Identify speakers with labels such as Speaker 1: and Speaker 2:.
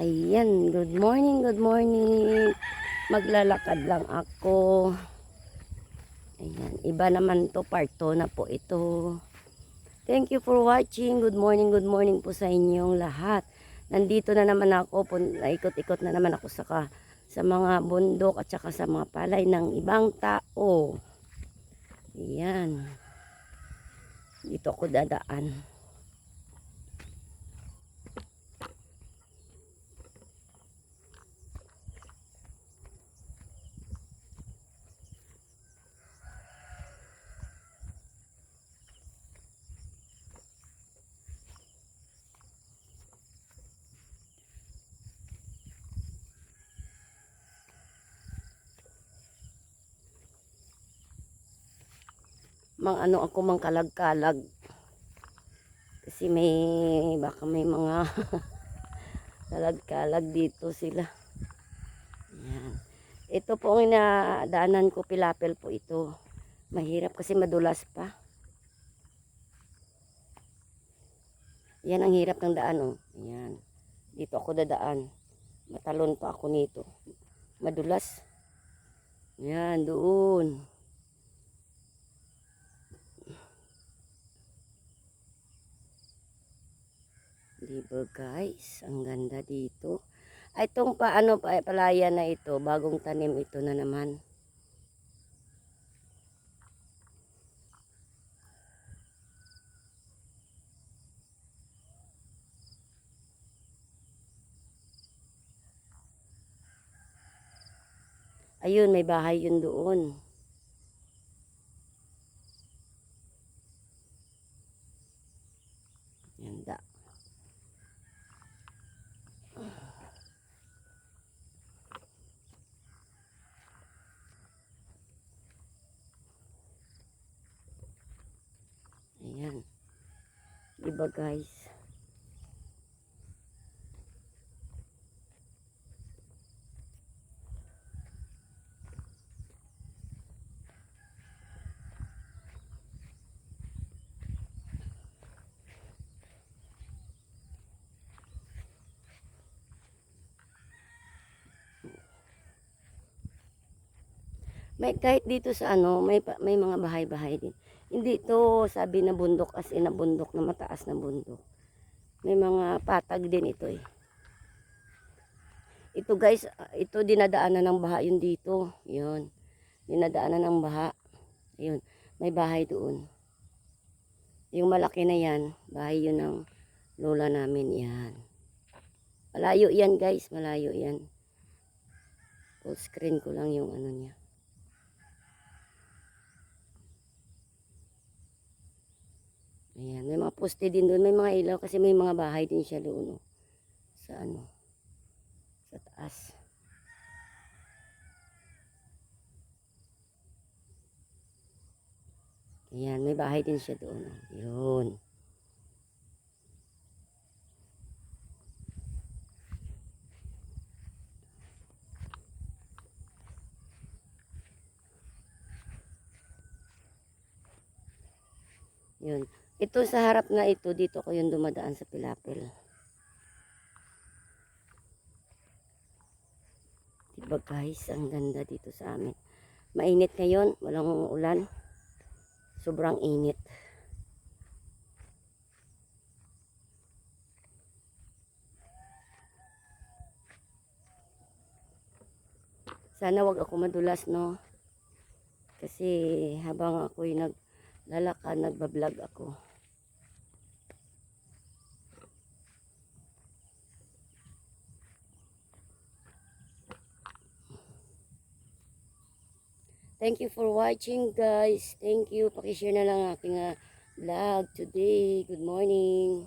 Speaker 1: Ayan, good morning, good morning. Maglalakad lang ako. Ayan, iba naman to, part 2 na po ito. Thank you for watching. Good morning po sa inyong lahat. Nandito na naman ako, ikot-ikot na naman ako sa mga bundok at saka sa mga palay ng ibang tao. Ayan. Dito ako dadaan. Ano ako mang kalag-kalag. Kasi baka may mga kalag-kalag dito sila. Ayan. Ito po ang inadaanan ko, pilapil po ito. Mahirap kasi madulas pa. Yan ang hirap ng daan, oh. Ayan. Dito ako dadaan. Matalon pa ako nito. Madulas. Ayan, doon. Diba guys, ang ganda dito. Ay, itong palaya na ito, bagong tanim ito na naman. Ayun, may bahay yun doon. Yanda. Ayan. Diba guys? May kahit dito sa may mga bahay-bahay din. Hindi to sabi na bundok as in na bundok na mataas na bundok. May mga patag din ito eh. Ito guys, ito dinadaanan ng baha yun dito. Yun. Dinadaanan ng baha. Yun. May bahay doon. Yung malaki na yan, bahay yun ng lola namin yan. Malayo yan guys, malayo yan. Full screen ko lang yung niya. Ayan, may mga poste din doon, may mga ilaw kasi may mga bahay din siya doon. Oh. Sa sa taas. Ayan, may bahay din siya doon. Oh. Yun. Yun. Ito sa harap na ito, dito ko yung dumadaan sa Pilapil. Diba guys, ang ganda dito sa amin. Mainit ngayon, walang ulan. Sobrang init. Sana wag ako madulas, no? Kasi habang ako'y naglalakad, nagbablog ako. Thank you for watching guys. Thank you. Pakishare na lang aking vlog today. Good morning.